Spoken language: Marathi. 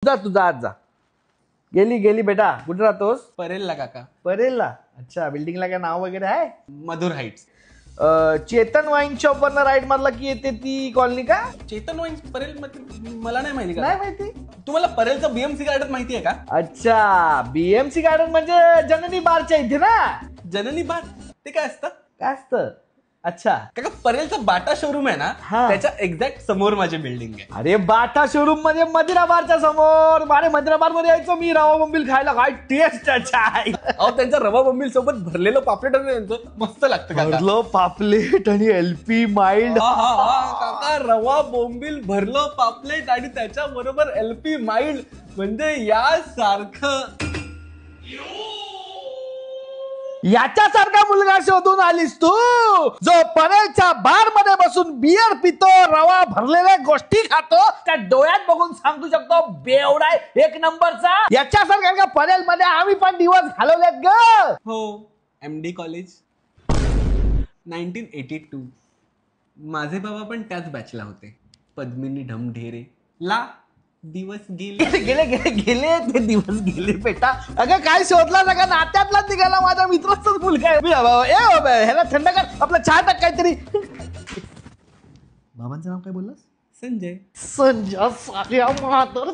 जा तुझा आज जा. गेली गेली बेटा. कुठे राहतोस? परेलला काका. परेलला. अच्छा, बिल्डिंगला काय नाव वगैरे आहे? मधुर हाईट्स. चेतन वाईन शॉप वरनं राईट मारला की येते ती कॉलनी का? चेतन वाईन्स परेल मला नाही माहिती नाही का. माहिती. तुम्हाला परेलचं बीएमसी गार्डन माहिती आहे का? अच्छा, बीएमसी गार्डन म्हणजे जननी बारच्या इथे ना? जननी बार ते काय असतं? काय असतं? अच्छा. काका परेलचा बाटा शोरूम आहे ना, हा. त्याच्या एक्झॅक्ट समोर माझी बिल्डिंग आहे. अरे बाटा शोरूम मध्ये मदिरा बारच्या समोर. अरे मदिरा बार मध्ये यायचो मी रवा बोंबील खायला. काय टेस्ट आहे. अहो त्यांच्या रवा बोंबील सोबत भरलेलं पापलेट आहे त्यांचं मस्त लागतं काका. भरलं पापलेट आणि एलपी माइल्ड. काका रवा बोंबील भरलं पापलेट आणि त्याच्या बरोबर एलपी माइल्ड म्हणजे यासारखं. याच्यासारखा मुलगा शोधून आलीस तू, जो परेलच्या बार मध्ये बसून बियर पितो, रवा भरलेल्या गोष्टी खातो. त्या डोळ्यात बघून सांगू शकतो बेवडा आहे एक नंबरचा. याच्यासारखा का परेल मध्ये आम्ही पण दिवस घालवलेत ग. हो, एमडी कॉलेज 1982. माझे बाबा पण त्याच बॅचला होते. पद्मिनी ढमढेरे ला दिवस गेले. गेले गेले गेले ते दिवस गेले बेटा. अगं काय शोधला सगळा नात्यातला निघाला. माझ्या मित्राचाच मुलगा आहे. ह्याला थंड कर. आपला चहा टाक काहीतरी. बाबांचं नाव काय बोललास? संजय. संजय साऱ्या मातर.